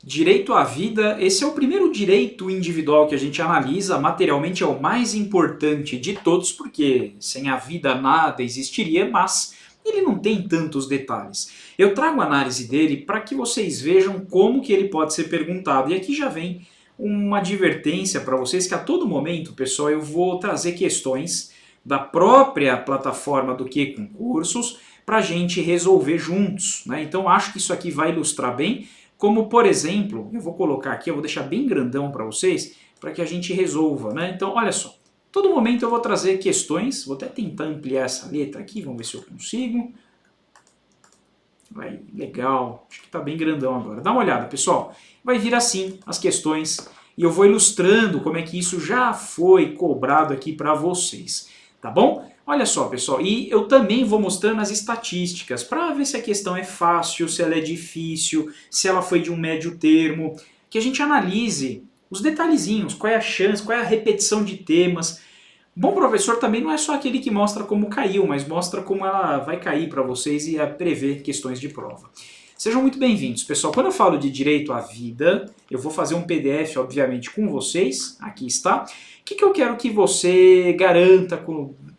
Direito à vida, esse é o primeiro direito individual que a gente analisa, materialmente é o mais importante de todos, porque sem a vida nada existiria, mas ele não tem tantos detalhes. Eu trago a análise dele para que vocês vejam como que ele pode ser perguntado, e aqui já vem uma advertência para vocês que a todo momento, pessoal, eu vou trazer questões da própria plataforma do Que Concursos para a gente resolver juntos, né? Então acho que isso aqui vai ilustrar bem. Como, por exemplo, eu vou colocar aqui, eu vou deixar bem grandão para vocês, para que a gente resolva, né? Então, olha só, todo momento eu vou trazer questões, vou até tentar ampliar essa letra aqui, vamos ver se eu consigo. Vai, legal, acho que está bem grandão agora. Dá uma olhada, pessoal. Vai vir assim as questões e eu vou ilustrando como é que isso já foi cobrado aqui para vocês, tá bom? Olha só, pessoal, e eu também vou mostrando as estatísticas para ver se a questão é fácil, se ela é difícil, se ela foi de um médio termo, que a gente analise os detalhezinhos, qual é a chance, qual é a repetição de temas. Bom professor também não é só aquele que mostra como caiu, mas mostra como ela vai cair para vocês e a prever questões de prova. Sejam muito bem-vindos, pessoal. Quando eu falo de direito à vida, eu vou fazer um PDF, obviamente, com vocês, aqui está. O que eu quero que você garanta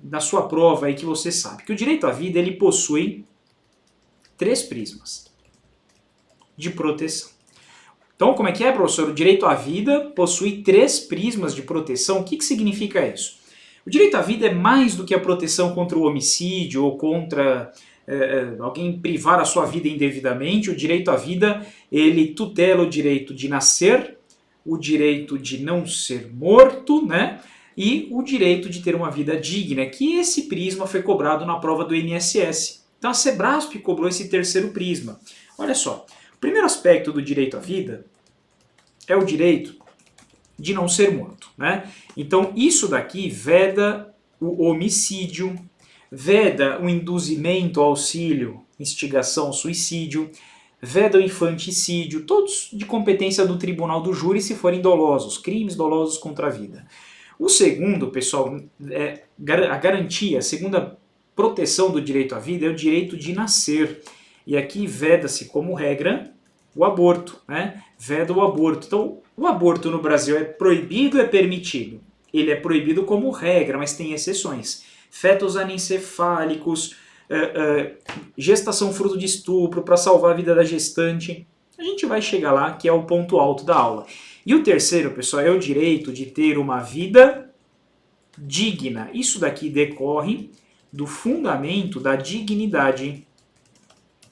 na sua prova aí que você sabe? Que o direito à vida, ele possui 3 prismas de proteção. Então, como é que é, professor? O direito à vida possui 3 prismas de proteção. O que significa isso? O direito à vida é mais do que a proteção contra o homicídio ou contra alguém privar a sua vida indevidamente. O direito à vida, ele tutela o direito de nascer, o direito de não ser morto, né? E o direito de ter uma vida digna, que esse prisma foi cobrado na prova do INSS. Então a Sebrasp cobrou esse terceiro prisma. Olha só, o primeiro aspecto do direito à vida é o direito de não ser morto, né? Então isso daqui veda o homicídio, veda o induzimento ao auxílio, instigação, suicídio, veda o infanticídio, todos de competência do tribunal do júri se forem dolosos, crimes dolosos contra a vida. O segundo, pessoal, a garantia, a segunda proteção do direito à vida é o direito de nascer. E aqui veda-se como regra o aborto, né? Veda o aborto. Então, o aborto no Brasil é proibido ou é permitido? Ele é proibido como regra, mas tem exceções. Fetos anencefálicos, gestação fruto de estupro para salvar a vida da gestante. A gente vai chegar lá, que é o ponto alto da aula. E o terceiro, pessoal, é o direito de ter uma vida digna. Isso daqui decorre do fundamento da dignidade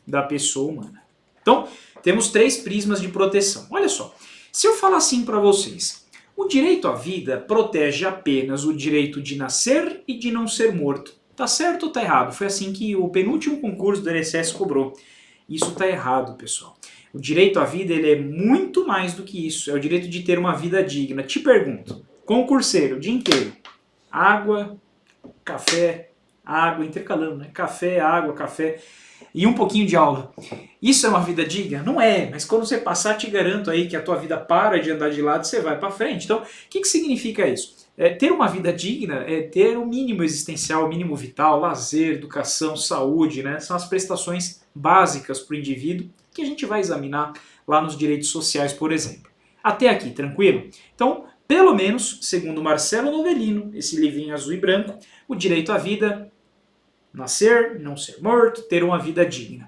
da pessoa humana. Então, temos 3 prismas de proteção. Olha só, se eu falar assim para vocês, o direito à vida protege apenas o direito de nascer e de não ser morto. Tá certo ou tá errado? Foi assim que o penúltimo concurso do INSS cobrou. Isso tá errado, pessoal. O direito à vida, ele é muito mais do que isso. É o direito de ter uma vida digna. Te pergunto, concurseiro, o dia inteiro, água, café, água, intercalando, né? Café, água, café e um pouquinho de aula. Isso é uma vida digna? Não é, mas quando você passar, te garanto aí que a tua vida para de andar de lado e você vai para frente. Então, o que significa isso? Ter uma vida digna é ter o mínimo existencial, o mínimo vital, lazer, educação, saúde, né? São as prestações básicas para o indivíduo que a gente vai examinar lá nos direitos sociais, por exemplo. Até aqui, tranquilo? Então, pelo menos, segundo Marcelo Novellino, esse livrinho azul e branco, o direito à vida, nascer, não ser morto, ter uma vida digna.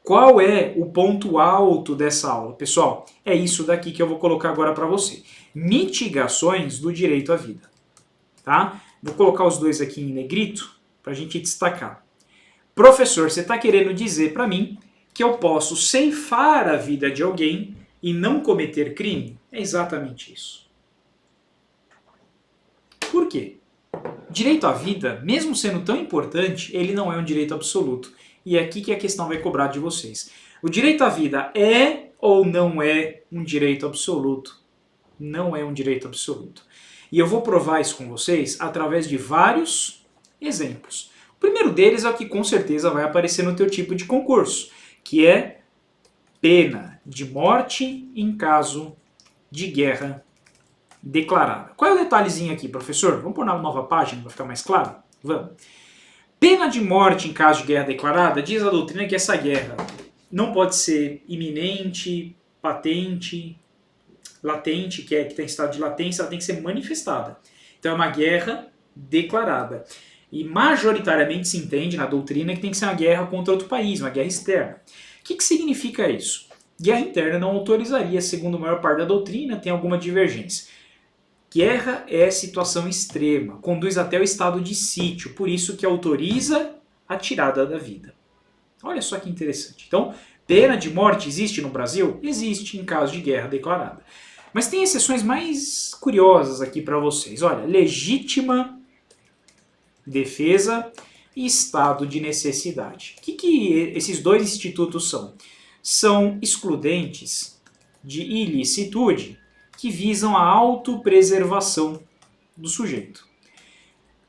Qual é o ponto alto dessa aula? Pessoal, é isso daqui que eu vou colocar agora para você. Mitigações do direito à vida. Tá? Vou colocar os dois aqui em negrito para a gente destacar. Professor, você está querendo dizer para mim que eu posso ceifar a vida de alguém e não cometer crime? É exatamente isso. Por quê? Direito à vida, mesmo sendo tão importante, ele não é um direito absoluto. E é aqui que a questão vai cobrar de vocês. O direito à vida é ou não é um direito absoluto? Não é um direito absoluto. E eu vou provar isso com vocês através de vários exemplos. O primeiro deles é o que com certeza vai aparecer no teu tipo de concurso, que é pena de morte em caso de guerra declarada. Qual é o detalhezinho aqui, professor? Vamos pôr na nova página para ficar mais claro? Vamos. Pena de morte em caso de guerra declarada, diz a doutrina que essa guerra não pode ser iminente, patente, latente, que está em estado de latência, ela tem que ser manifestada. Então é uma guerra declarada. E majoritariamente se entende na doutrina que tem que ser uma guerra contra outro país, uma guerra externa. O que significa isso? Guerra interna não autorizaria, segundo a maior parte da doutrina, tem alguma divergência. Guerra é situação extrema, conduz até o estado de sítio, por isso que autoriza a tirada da vida. Olha só que interessante. Então, pena de morte existe no Brasil? Existe em caso de guerra declarada. Mas tem exceções mais curiosas aqui para vocês. Olha, legítima defesa e estado de necessidade. O que esses dois institutos são? São excludentes de ilicitude que visam a autopreservação do sujeito.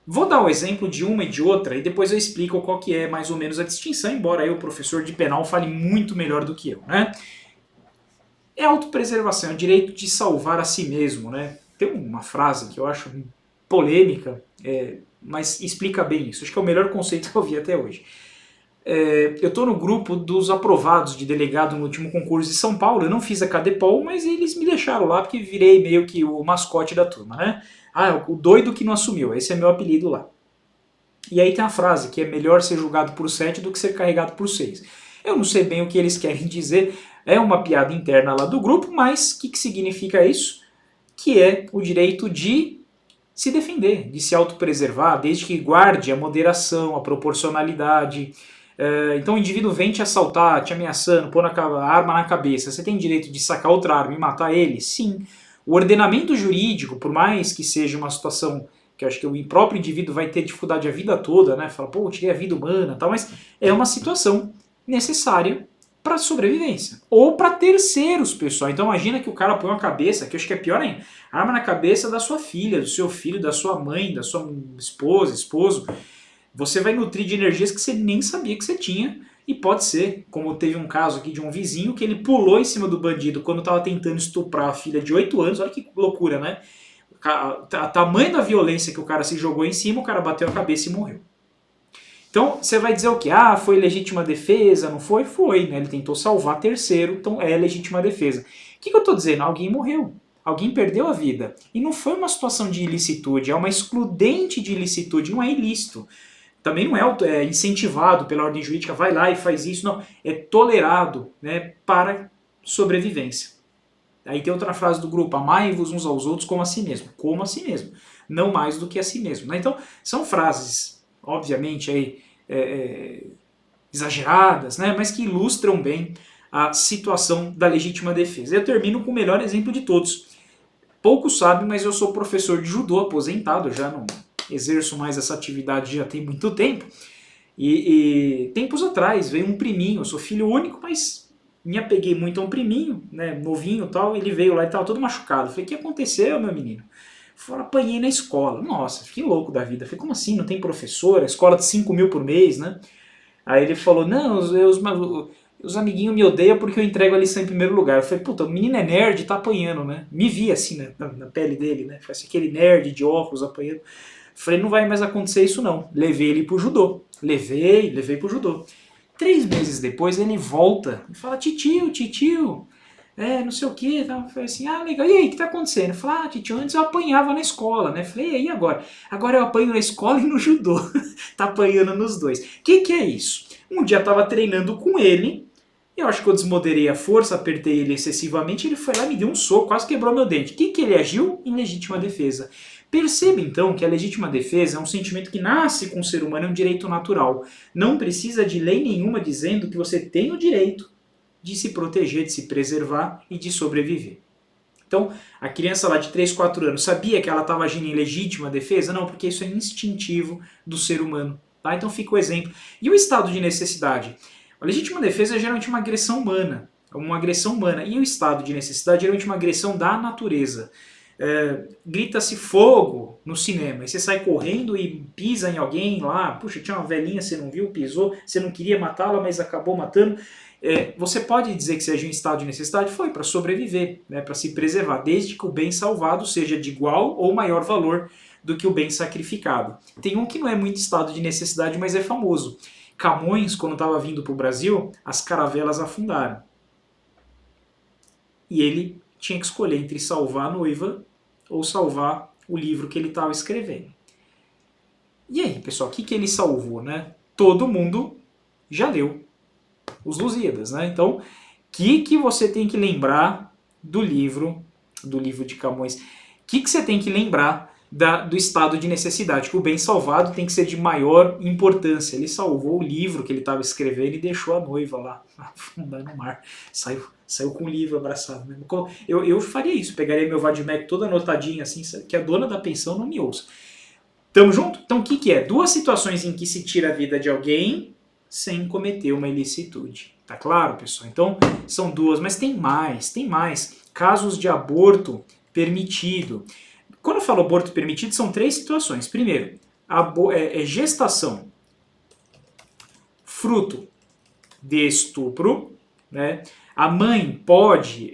Vou dar o exemplo de uma e de outra e depois eu explico qual que é mais ou menos a distinção, embora aí o professor de penal fale muito melhor do que eu, né? É autopreservação, é o direito de salvar a si mesmo, né? Tem uma frase que eu acho polêmica, mas explica bem isso. Acho que é o melhor conceito que eu vi até hoje. Eu estou no grupo dos aprovados de delegado no último concurso de São Paulo. Eu não fiz a Cadepol, mas eles me deixaram lá porque virei meio que o mascote da turma, né? O doido que não assumiu. Esse é meu apelido lá. E aí tem a frase que é melhor ser julgado por 7 do que ser carregado por 6. Eu não sei bem o que eles querem dizer. É uma piada interna lá do grupo, mas o que significa isso? Que é o direito de se defender, de se autopreservar, desde que guarde a moderação, a proporcionalidade. Então o indivíduo vem te assaltar, te ameaçando, pôr a arma na cabeça. Você tem direito de sacar outra arma e matar ele? Sim. O ordenamento jurídico, por mais que seja uma situação que eu acho que o próprio indivíduo vai ter dificuldade a vida toda, né? Fala, pô, eu tirei a vida humana e tal, mas é uma situação necessária para sobrevivência. Ou para terceiros, pessoal. Então imagina que o cara põe uma cabeça, que eu acho que é pior ainda, arma na cabeça da sua filha, do seu filho, da sua mãe, da sua esposa, esposo. Você vai nutrir de energias que você nem sabia que você tinha, e pode ser, como teve um caso aqui de um vizinho, que ele pulou em cima do bandido quando estava tentando estuprar a filha de 8 anos, olha que loucura, né? A tamanho da violência que o cara se jogou em cima, o cara bateu a cabeça e morreu. Então, você vai dizer o quê? Foi legítima defesa, não foi? Foi, né? Ele tentou salvar terceiro, então é legítima defesa. O que eu estou dizendo? Alguém morreu. Alguém perdeu a vida. E não foi uma situação de ilicitude, é uma excludente de ilicitude, não é ilícito. Também não é incentivado pela ordem jurídica, vai lá e faz isso, não. É tolerado, né, para sobrevivência. Aí tem outra frase do grupo, amai-vos uns aos outros como a si mesmo. Como a si mesmo, não mais do que a si mesmo. Né? Então, são frases, obviamente, aí, exageradas, né, mas que ilustram bem a situação da legítima defesa. Eu termino com o melhor exemplo de todos. Poucos sabem, mas eu sou professor de judô aposentado, já não exerço mais essa atividade já tem muito tempo. E tempos atrás veio um priminho, eu sou filho único, mas me apeguei muito a um priminho, né, novinho e tal, ele veio lá e estava todo machucado. Falei, o que aconteceu, meu menino? Falei, apanhei na escola. Nossa, fiquei louco da vida. Falei, como assim, não tem professor? A escola de 5 mil por mês, né? Aí ele falou, não, os amiguinhos me odeiam porque eu entrego a lição em primeiro lugar. Eu falei, puta, o menino é nerd, tá apanhando, né? Me vi assim, né, na pele dele, né? Faz aquele nerd de óculos apanhando. Falei, não vai mais acontecer isso não. Levei ele pro judô. Levei pro judô. 3 meses depois ele volta e fala, titio, não sei o que. Eu falei assim, legal, e aí, o que tá acontecendo? Eu falei, titio, antes eu apanhava na escola, né? Eu falei, e aí agora? Agora eu apanho na escola e no judô. Tá apanhando nos dois. O que é isso? Um dia eu tava treinando com ele, eu acho que eu desmoderei a força, apertei ele excessivamente, ele foi lá e me deu um soco, quase quebrou meu dente. O que ele agiu? Em legítima defesa. Perceba então que a legítima defesa é um sentimento que nasce com o ser humano, é um direito natural. Não precisa de lei nenhuma dizendo que você tem o direito de se proteger, de se preservar e de sobreviver. Então, a criança lá de 3, 4 anos sabia que ela estava agindo em legítima defesa? Não, porque isso é instintivo do ser humano. Tá? Então fica o exemplo. E o estado de necessidade? A legítima defesa é geralmente uma agressão humana. E o estado de necessidade é geralmente uma agressão da natureza. Grita-se fogo no cinema, e você sai correndo e pisa em alguém lá, puxa, tinha uma velhinha, você não viu, pisou, você não queria matá-la, mas acabou matando. Você pode dizer que seja um estado de necessidade? Foi, para sobreviver, né, para se preservar, desde que o bem salvado seja de igual ou maior valor do que o bem sacrificado. Tem um que não é muito estado de necessidade, mas é famoso. Camões, quando estava vindo para o Brasil, as caravelas afundaram. e ele tinha que escolher entre salvar a noiva ou salvar o livro que ele estava escrevendo. E aí, pessoal, o que ele salvou, né? Todo mundo já leu os Lusíadas, né? Então, o que você tem que lembrar do livro de Camões? O que você tem que lembrar do estado de necessidade? Que o bem salvado tem que ser de maior importância. Ele salvou o livro que ele estava escrevendo e deixou a noiva lá, afundar no mar. Saiu com o livro abraçado. Eu faria isso, pegaria meu Vadimec todo anotadinho assim, que a dona da pensão não me ouça. Tamo junto? Então o que é? Duas situações em que se tira a vida de alguém sem cometer uma ilicitude. Tá claro, pessoal? Então são duas, mas tem mais. Casos de aborto permitido. Quando eu falo aborto permitido, são três situações. Primeiro, gestação fruto de estupro, né? A mãe pode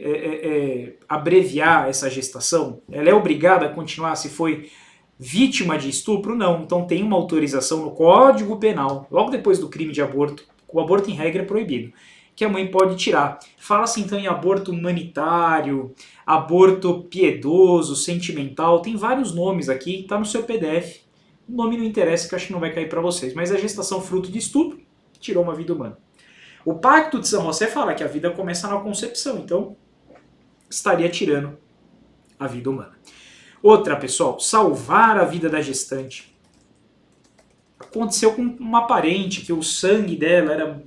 abreviar essa gestação? Ela é obrigada a continuar se foi vítima de estupro? Não. Então tem uma autorização no Código Penal, logo depois do crime de aborto, o aborto em regra é proibido, que a mãe pode tirar. Fala-se então em aborto humanitário, aborto piedoso, sentimental, tem vários nomes aqui, está no seu PDF. O nome não interessa, que eu acho que não vai cair para vocês, mas a gestação fruto de estupro tirou uma vida humana. O Pacto de São José fala que a vida começa na concepção, então estaria tirando a vida humana. Outra, pessoal, salvar a vida da gestante. Aconteceu com uma parente que o sangue dela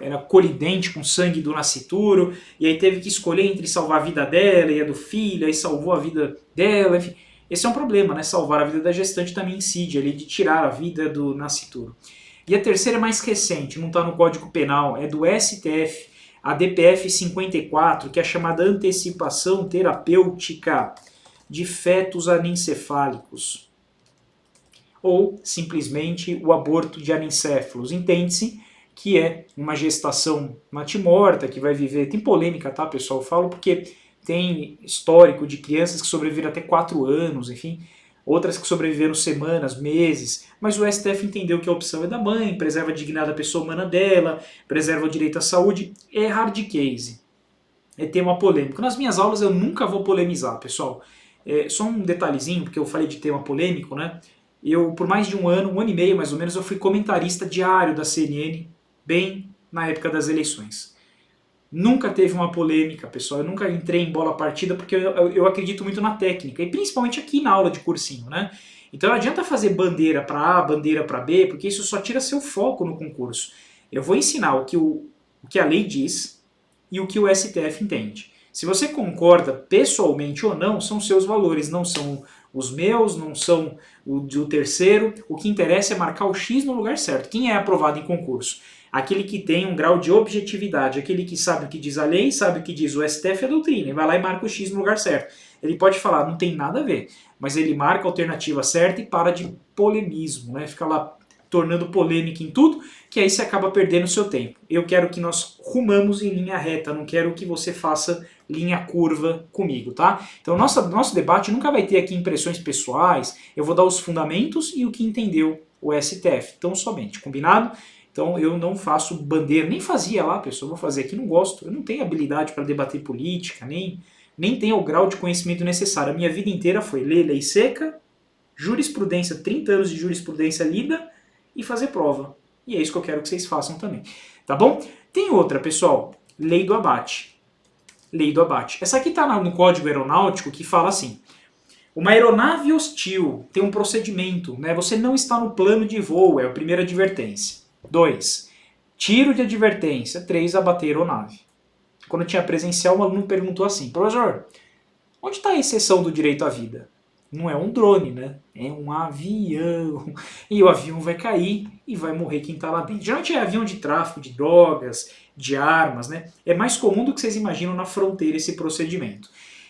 era colidente com o sangue do nascituro, e aí teve que escolher entre salvar a vida dela e a do filho, aí salvou a vida dela, enfim. Esse é um problema, né? Salvar a vida da gestante também incide ali de tirar a vida do nascituro. E a terceira é mais recente, não está no Código Penal, é do STF, a DPF 54, que é a chamada antecipação terapêutica de fetos anencefálicos, ou simplesmente o aborto de anencéfalos. Entende-se que é uma gestação natimorta, que vai viver... Tem polêmica, tá, pessoal? Eu falo porque tem histórico de crianças que sobreviveram até 4 anos, enfim, outras que sobreviveram semanas, meses, mas o STF entendeu que a opção é da mãe, preserva a dignidade da pessoa humana dela, preserva o direito à saúde, é hard case, é tema polêmico. Nas minhas aulas eu nunca vou polemizar, pessoal. Só um detalhezinho, porque eu falei de tema polêmico, né? Eu, por mais de um ano e meio mais ou menos, eu fui comentarista diário da CNN, bem na época das eleições. Nunca teve uma polêmica, pessoal, eu nunca entrei em bola partida porque eu acredito muito na técnica, e principalmente aqui na aula de cursinho, né? Então não adianta fazer bandeira para A, bandeira para B, porque isso só tira seu foco no concurso. Eu vou ensinar o que a lei diz e o que o STF entende. Se você concorda pessoalmente ou não, são seus valores, não são os meus, não são o do terceiro. O que interessa é marcar o X no lugar certo. Quem é aprovado em concurso? Aquele que tem um grau de objetividade, aquele que sabe o que diz a lei, sabe o que diz o STF e a doutrina, ele vai lá e marca o X no lugar certo. Ele pode falar, não tem nada a ver, mas ele marca a alternativa certa e para de polemismo, né? Fica lá tornando polêmica em tudo, que aí você acaba perdendo o seu tempo. Eu quero que nós rumamos em linha reta, não quero que você faça linha curva comigo, tá? Então nosso debate nunca vai ter aqui impressões pessoais, eu vou dar os fundamentos e o que entendeu o STF, então somente, combinado? Então eu não faço bandeira, nem fazia lá, pessoal, vou fazer aqui, não gosto. Eu não tenho habilidade para debater política, nem tenho o grau de conhecimento necessário. A minha vida inteira foi ler lei seca, jurisprudência, 30 anos de jurisprudência lida e fazer prova. E é isso que eu quero que vocês façam também. Tá bom? Tem outra, pessoal, lei do abate. Lei do abate. Essa aqui está no Código Aeronáutico que fala assim: uma aeronave hostil tem um procedimento, né? Você não está no plano de voo, é a primeira advertência. 2. Tiro de advertência. 3. Abater a aeronave. Quando tinha presencial, um aluno perguntou assim: professor, onde está a exceção do direito à vida? Não é um drone, né? É um avião. E o avião vai cair e vai morrer quem está lá dentro. Geralmente é avião de tráfico de drogas, de armas, né? É mais comum do que vocês imaginam na fronteira esse procedimento.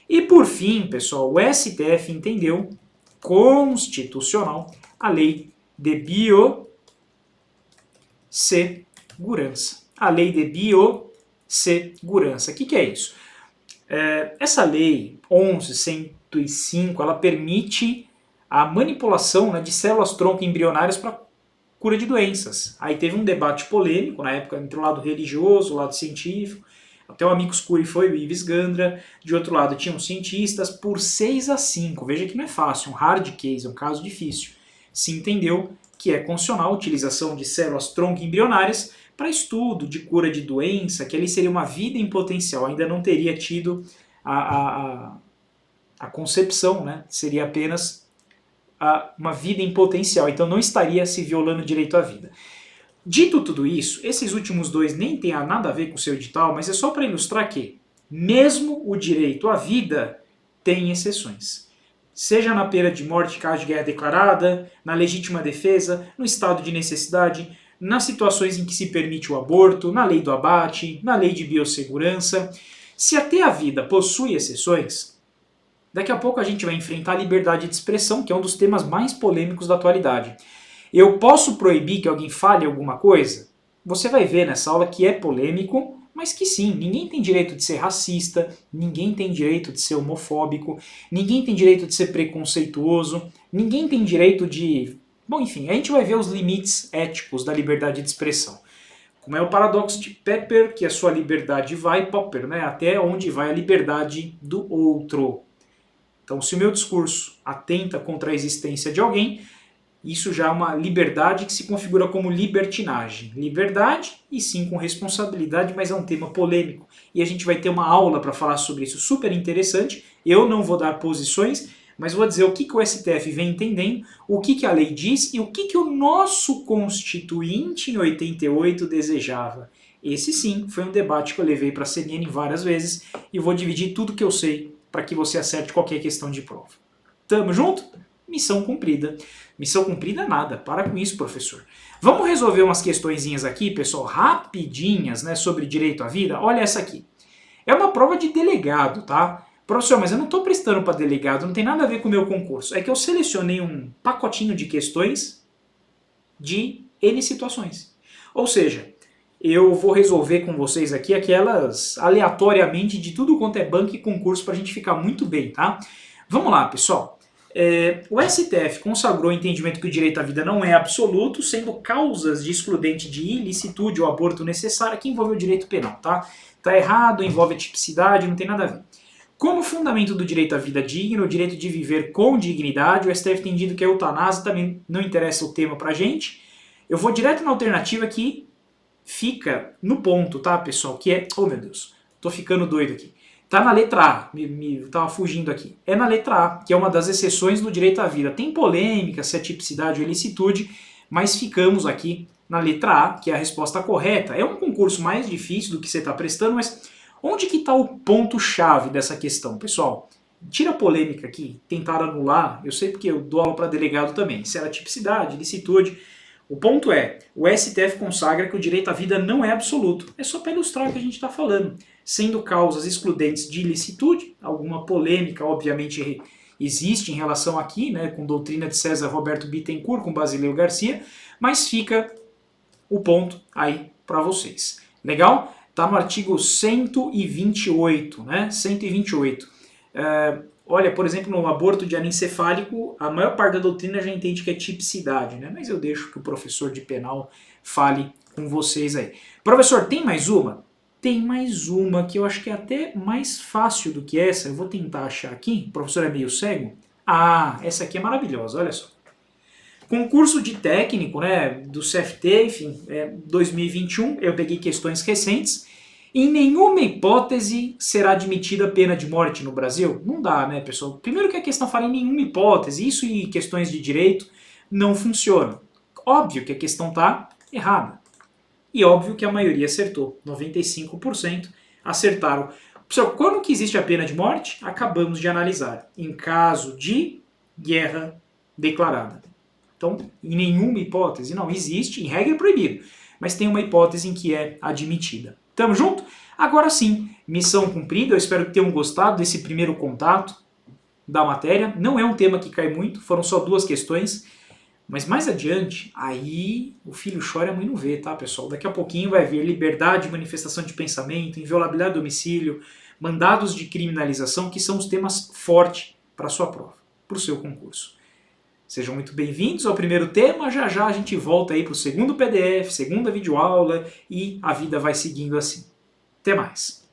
E por fim, pessoal, o STF entendeu constitucional a lei de biossegurança. A lei de biossegurança. O que é isso? Essa lei 11.105, ela permite a manipulação, né, de células-tronco embrionárias para cura de doenças. Aí teve um debate polêmico na época entre o lado religioso, o lado científico. Até o amicus curiae foi o Ives Gandra, de outro lado tinham cientistas, por 6-5. Veja que não é fácil, um hard case, um caso difícil. Se entendeu que é constitucional a utilização de células tronco embrionárias para estudo de cura de doença, que ali seria uma vida em potencial, ainda não teria tido a concepção, né? Seria apenas uma vida em potencial, então não estaria se violando o direito à vida. Dito tudo isso, esses últimos dois nem têm nada a ver com o seu edital, mas é só para ilustrar que, mesmo o direito à vida tem exceções. Seja na pena de morte, caso de guerra declarada, na legítima defesa, no estado de necessidade, nas situações em que se permite o aborto, na lei do abate, na lei de biossegurança. Se até a vida possui exceções, daqui a pouco a gente vai enfrentar a liberdade de expressão, que é um dos temas mais polêmicos da atualidade. Eu posso proibir que alguém fale alguma coisa? Você vai ver nessa aula que é polêmico, mas que sim, ninguém tem direito de ser racista, ninguém tem direito de ser homofóbico, ninguém tem direito de ser preconceituoso, ninguém tem direito de... Bom, enfim, a gente vai ver os limites éticos da liberdade de expressão. Como é o paradoxo de Popper, que a sua liberdade vai, Popper, né, até onde vai a liberdade do outro. Então, se o meu discurso atenta contra a existência de alguém, isso já é uma liberdade que se configura como libertinagem. Liberdade e sim com responsabilidade, mas é um tema polêmico. E a gente vai ter uma aula para falar sobre isso super interessante. Eu não vou dar posições, mas vou dizer o que o STF vem entendendo, o que a lei diz e o que o nosso constituinte em 88 desejava. Esse sim foi um debate que eu levei para a CNN várias vezes e vou dividir tudo que eu sei para que você acerte qualquer questão de prova. Tamo junto? Missão cumprida. Missão cumprida nada, para com isso, professor. Vamos resolver umas questõezinhas aqui, pessoal, rapidinhas, né, sobre direito à vida. Olha essa aqui. É uma prova de delegado, tá? Professor, mas eu não estou prestando para delegado, não tem nada a ver com o meu concurso. É que eu selecionei um pacotinho de questões de N situações. Ou seja, eu vou resolver com vocês aqui aquelas aleatoriamente de tudo quanto é banco e concurso para a gente ficar muito bem, tá? Vamos lá, pessoal. O STF consagrou o entendimento que o direito à vida não é absoluto, sendo causas de excludente de ilicitude ou aborto necessária que envolve o direito penal, tá? Tá errado, envolve a tipicidade, não tem nada a ver. Como fundamento do direito à vida digna, o direito de viver com dignidade, o STF tem dito que a eutanásia também não interessa o tema pra gente. Eu vou direto na alternativa que fica no ponto, tá, pessoal? Que é... Oh, meu Deus, tô ficando doido aqui. Tá na letra A, tava fugindo aqui. É na letra A, que é uma das exceções do direito à vida. Tem polêmica se é tipicidade ou ilicitude, mas ficamos aqui na letra A, que é a resposta correta. É um concurso mais difícil do que você está prestando, mas onde que está o ponto-chave dessa questão, pessoal? Tira a polêmica aqui, tentar anular, eu sei porque eu dou aula para delegado também, se era tipicidade, ilicitude. O ponto é, o STF consagra que o direito à vida não é absoluto. É só para ilustrar o que a gente está falando. Sendo causas excludentes de ilicitude, alguma polêmica, obviamente, existe em relação aqui, né, com doutrina de César Roberto Bittencourt, com Basileu Garcia, mas fica o ponto aí para vocês. Legal? Está no artigo 128, né? 128. Olha, por exemplo, no aborto de anencefálico, a maior parte da doutrina já entende que é tipicidade, né? Mas eu deixo que o professor de penal fale com vocês aí. Professor, tem mais uma? Tem mais uma que eu acho que é até mais fácil do que essa. Eu vou tentar achar aqui. O professor é meio cego. Ah, essa aqui é maravilhosa, olha só. Concurso de técnico, né, do CFT, enfim, 2021, eu peguei questões recentes. Em nenhuma hipótese será admitida a pena de morte no Brasil? Não dá, né, pessoal? Primeiro que a questão fala em nenhuma hipótese, isso e questões de direito não funcionam. Óbvio que a questão está errada. E óbvio que a maioria acertou, 95% acertaram. Pessoal, quando que existe a pena de morte? Acabamos de analisar. Em caso de guerra declarada. Então, em nenhuma hipótese, não existe, em regra é proibido, mas tem uma hipótese em que é admitida. Tamo junto? Agora sim, missão cumprida, eu espero que tenham gostado desse primeiro contato da matéria. Não é um tema que cai muito, foram só 2 questões, mas mais adiante, aí o filho chora e a mãe não vê, tá, pessoal? Daqui a pouquinho vai vir liberdade de manifestação de pensamento, inviolabilidade do domicílio, mandados de criminalização, que são os temas fortes para a sua prova, para o seu concurso. Sejam muito bem-vindos ao primeiro tema, já já a gente volta aí para o segundo PDF, segunda videoaula e a vida vai seguindo assim. Até mais!